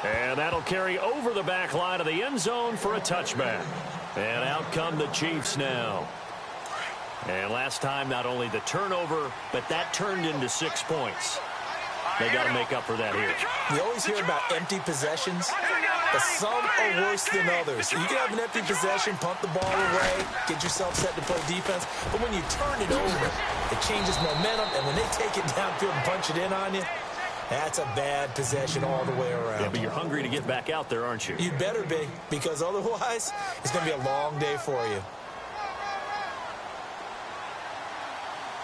And that'll carry over the back line of the end zone for a touchback. And out come the Chiefs now. And last time, not only the turnover, but that turned into 6 points. They got to make up for that here. You always hear about empty possessions, but some are worse than others. You can have an empty possession, punt the ball away, get yourself set to play defense, but when you turn it over, it changes momentum, and when they take it downfield and punch it in on you, that's a bad possession all the way around. Yeah, but you're hungry to get back out there, aren't you? You better be, because otherwise, it's going to be a long day for you.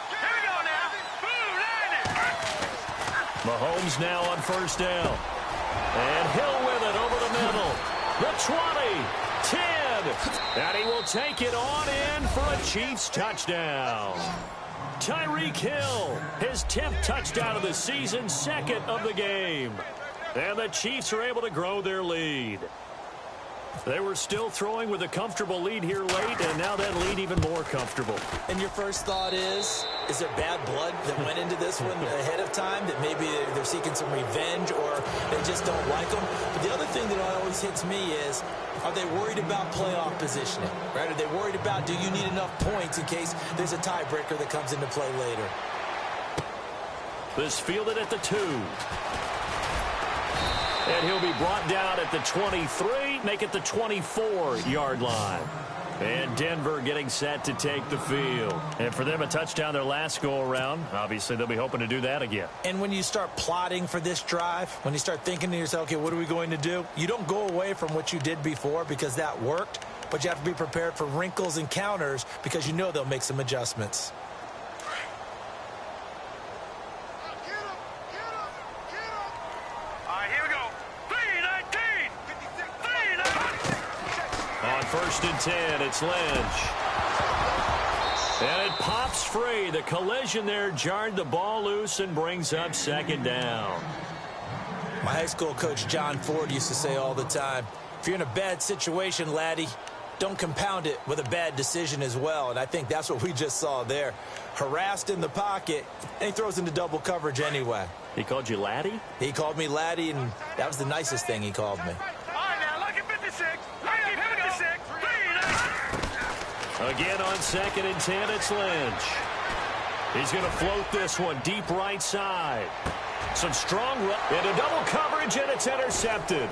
Here we go now. Boom, Mahomes now on first down. And Hill with it over the middle. The 20, 10. And he will take it on in for a Chiefs touchdown. Tyreek Hill, his 10th touchdown of the season, 2nd of the game. And the Chiefs are able to grow their lead. They were still throwing with a comfortable lead here late, and now that lead even more comfortable. And your first thought is there bad blood that went into this one ahead of time, that maybe they're seeking some revenge or they just don't like them? But the other thing that always hits me is, are they worried about playoff positioning? Right? Are they worried about, do you need enough points in case there's a tiebreaker that comes into play later? This fielded at the 2. And he'll be brought down at the 23, make it the 24-yard line. And Denver getting set to take the field. And for them, a touchdown their last go-around. Obviously, they'll be hoping to do that again. And when you start plotting for this drive, when you start thinking to yourself, okay, what are we going to do? You don't go away from what you did before because that worked, but you have to be prepared for wrinkles and counters because you know they'll make some adjustments. First and 10, it's Lynch. And it pops free. The collision there jarred the ball loose and brings up 2nd down. My high school coach, John Ford, used to say all the time, if you're in a bad situation, laddie, don't compound it with a bad decision as well. And I think that's what we just saw there. Harassed in the pocket, and he throws into double coverage anyway. He called you laddie? He called me laddie, and that was the nicest thing he called me. Again on 2nd and 10, it's Lynch. He's going to float this one deep right side. Some strong run into double coverage, and it's intercepted.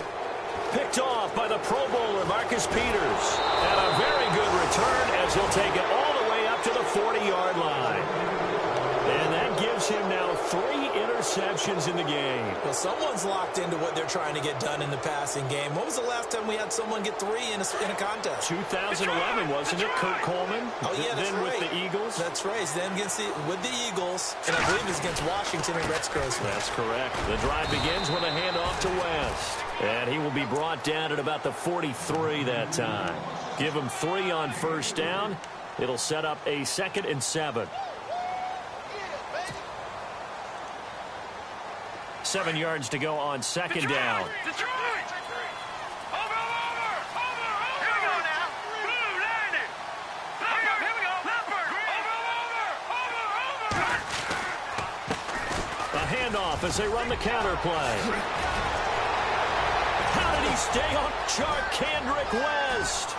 Picked off by the Pro Bowler, Marcus Peters. And a very good return as he'll take it all the way up to the 40-yard line. And that gives him now 3 interceptions in the game. Well, someone's locked into what they're trying to get done in the passing game. When was the last time we had someone get 3 in a contest? 2011, wasn't it? Kurt Coleman. Oh, yeah, that's then right. With the Eagles. That's right. Then with the Eagles, and I believe it's against Washington and Rex Grossman. That's correct. The drive begins with a handoff to West. And he will be brought down at about the 43 that time. Give him 3 on first down. It'll set up a 2nd and 7. 7 yards to go on 2nd down. A handoff as they run the counter play. How did he stay on Kendrick West?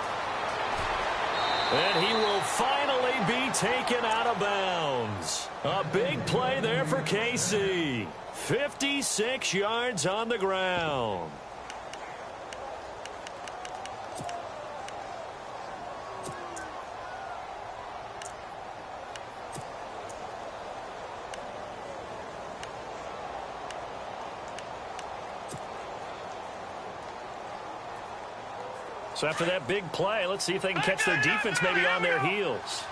And he will finally be taken out of bounds. A big play there for KC. 56 yards on the ground. So after that big play, let's see if they can catch their defense maybe on their heels.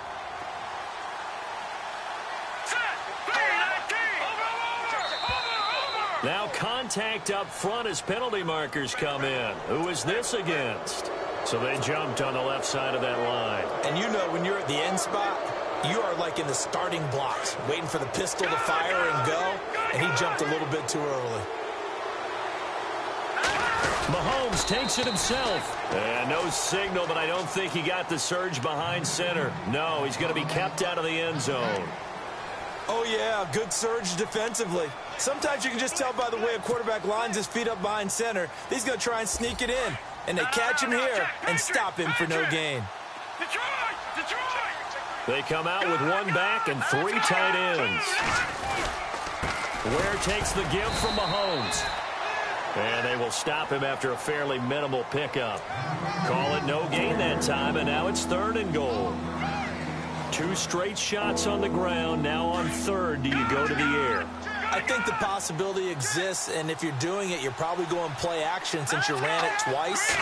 Now contact up front as penalty markers come in. Who is this against? So they jumped on the left side of that line. And you know when you're at the end spot, you are like in the starting blocks, waiting for the pistol to fire and go, and he jumped a little bit too early. Mahomes takes it himself. And no signal, but I don't think he got the surge behind center. No, he's going to be kept out of the end zone. Oh, yeah, good surge defensively. Sometimes you can just tell by the way a quarterback lines his feet up behind center. He's going to try and sneak it in. And they catch him here and stop him for no gain. They come out with one back and 3 tight ends. Ware takes the give from Mahomes. And they will stop him after a fairly minimal pickup. Call it no gain that time, and now it's 3rd and goal. 2 straight shots on the ground. Now on 3rd, do you go to the air? I think the possibility exists, and if you're doing it, you're probably going play action since you ran it twice.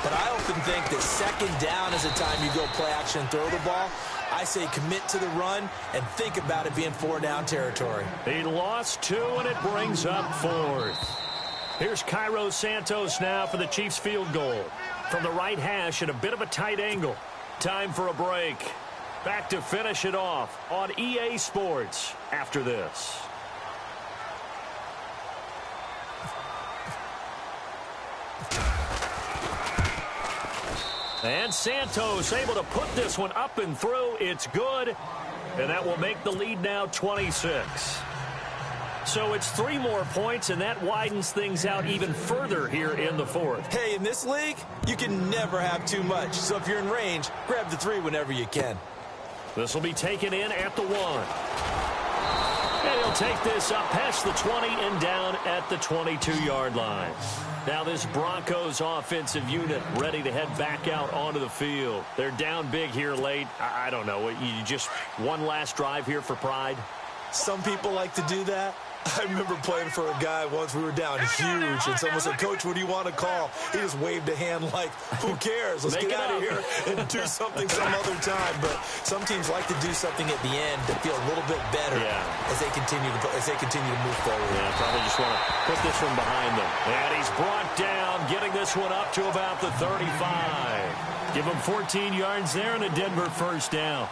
But I often think that 2nd down is the time you go play action and throw the ball. I say commit to the run and think about it being 4-down territory. He lost 2, and it brings up 4th. Here's Cairo Santos now for the Chiefs field goal. From the right hash at a bit of a tight angle. Time for a break. Back to finish it off on EA Sports after this. And Santos able to put this one up and through. It's good. And that will make the lead now 26. So it's 3 more points, and that widens things out even further here in the 4th. Hey, in this league, you can never have too much. So if you're in range, grab the 3 whenever you can. This will be taken in at the 1. And he'll take this up past the 20 and down at the 22-yard line. Now this Broncos offensive unit ready to head back out onto the field. They're down big here late. I don't know. You just one last drive here for pride? Some people like to do that. I remember playing for a guy once. We were down huge, and someone said, "Coach, what do you want to call?" He just waved a hand like, "Who cares? Let's get out of here and do something some other time." But some teams like to do something at the end to feel a little bit better as they continue to move forward. Yeah, probably just want to put this one behind them. And he's brought down, getting this one up to about the 35. Give him 14 yards there and a Denver 1st down.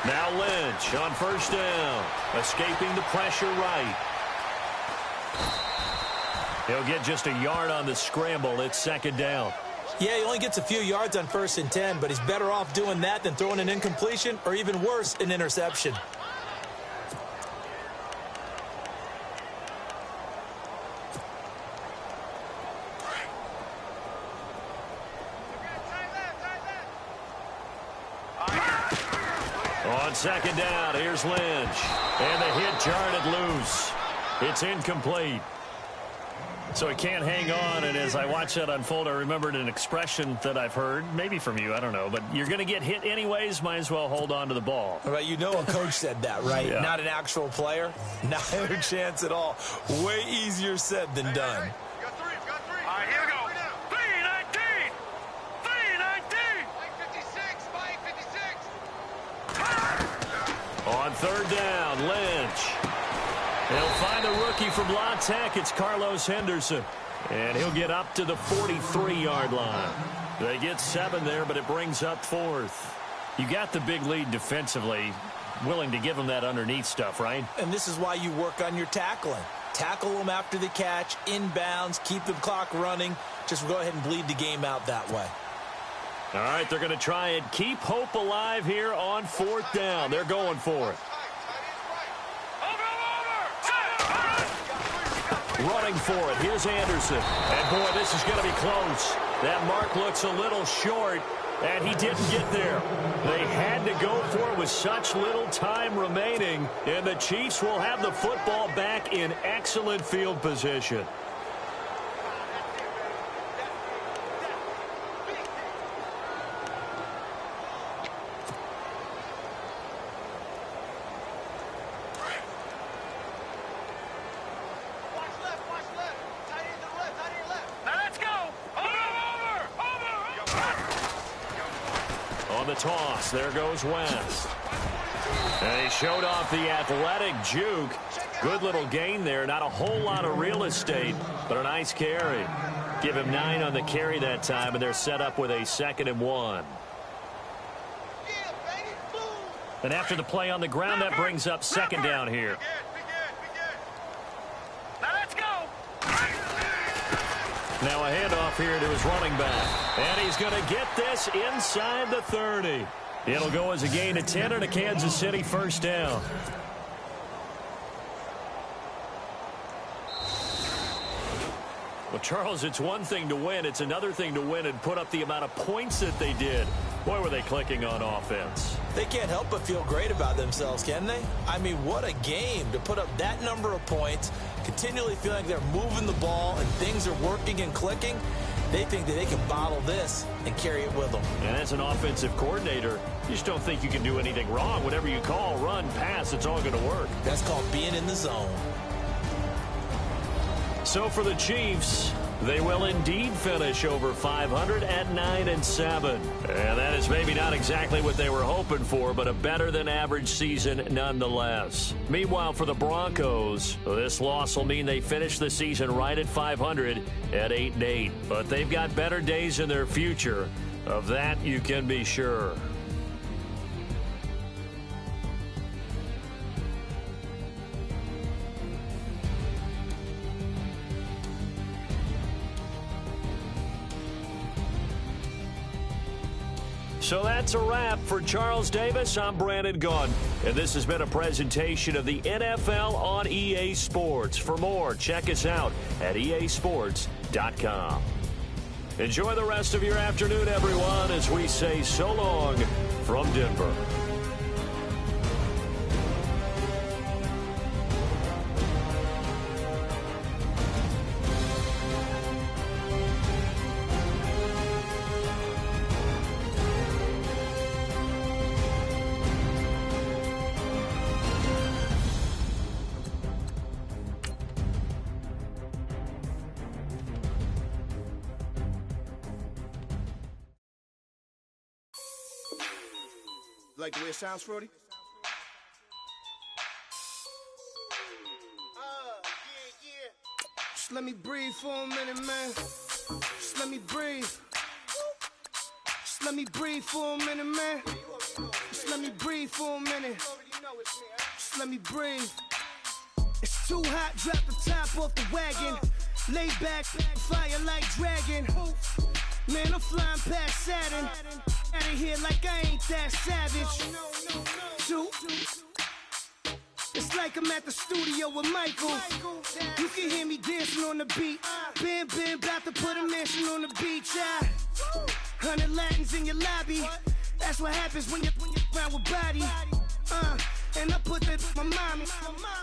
Now Lynch on 1st down, escaping the pressure right. He'll get just a yard on the scramble. It's 2nd down. Yeah, he only gets a few yards on 1st and 10, but he's better off doing that than throwing an incompletion or even worse, an interception. On 2nd down, here's Lynch. And the hit jarred it loose. It's incomplete. So he can't hang on, and as I watch that unfold, I remembered an expression that I've heard, maybe from you, I don't know, but you're going to get hit anyways, might as well hold on to the ball. Right, you know a coach said that, right? Yeah. Not an actual player. Not a chance at all. Way easier said than done. Got 3. All right, here we go. 319. 319. 556. On 3rd down, Lynch. He'll find the rookie from La Tech. It's Carlos Henderson. And he'll get up to the 43-yard line. They get 7 there, but it brings up 4th. You got the big lead defensively. Willing to give them that underneath stuff, right? And this is why you work on your tackling. Tackle them after the catch, inbounds, keep the clock running. Just go ahead and bleed the game out that way. All right, they're going to try and keep hope alive here on 4th down. They're going for it. Running for it. Here's Anderson. And, boy, this is going to be close. That mark looks a little short, and he didn't get there. They had to go for it with such little time remaining, and the Chiefs will have the football back in excellent field position. On the toss, there goes West. And he showed off the athletic juke. Good little gain there. Not a whole lot of real estate, but a nice carry. Give him 9 on the carry that time, and they're set up with a 2nd and 1. And after the play on the ground, that brings up 2nd down here. Now let's go. Now a handoff here to his running back. And he's going to get this inside the 30. It'll go as a gain of 10 and a Kansas City first down. Well, Charles, it's one thing to win. It's another thing to win and put up the amount of points that they did. Boy, were they clicking on offense. They can't help but feel great about themselves, can they? I mean, what a game to put up that number of points, continually feeling like they're moving the ball and things are working and clicking. They think that they can bottle this and carry it with them. And as an offensive coordinator, you just don't think you can do anything wrong. Whatever you call, run, pass, it's all going to work. That's called being in the zone. So for the Chiefs, they will indeed finish over 500 at 9-7. And that is maybe not exactly what they were hoping for, but a better than average season nonetheless. Meanwhile, for the Broncos, this loss will mean they finish the season right at 500 at 8-8. But they've got better days in their future. Of that, you can be sure. So that's a wrap. For Charles Davis, I'm Brandon Gaudin, and this has been a presentation of the NFL on EA Sports. For more, check us out at easports.com. Enjoy the rest of your afternoon, everyone, as we say so long from Denver. Like the way it sounds, Frody? Just let me breathe for a minute, man. Just let me breathe. Just let me breathe for a minute, man. Just let me breathe for a minute. Just let me breathe. It's too hot, drop the top off the wagon. Lay back, fire like dragon. Man, I'm flying past Saturn. Out of here like I ain't that savage. It's like I'm at the studio with Michael. You can hear me dancing on the beat. Bam, bam, about to put a mansion on the beach. 100 Latins in your lobby. That's what happens when you're around with body. And I put that in my mommy.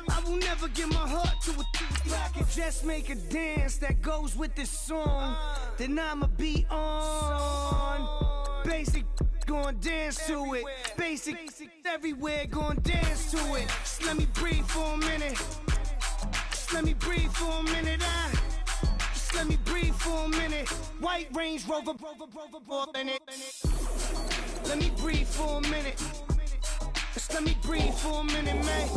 I will never give my heart to a I can just make a dance that goes with this song. Then I'ma be on. Basic, gon' dance to it. Basic, everywhere, gon' dance to it. Just let me breathe for a minute. Just let me breathe for a minute. Just let me breathe for a minute. White Range Rover, in it. Let me breathe for a minute. Just let me breathe for a minute, man.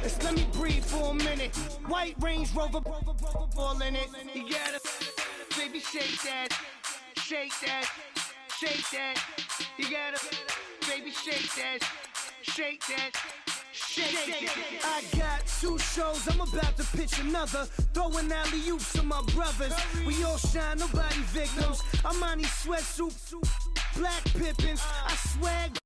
Just let me breathe for a minute. White Range Rover, ball in it. You gotta, baby, shake that, shake that. Shake that, you gotta, baby, shake that, shake that, shake that. I got 2 shows, I'm about to pitch another. Throwing alley-oops to my brothers. We all shine, nobody victims. I'm on these sweatsuits, black Pippins. I swag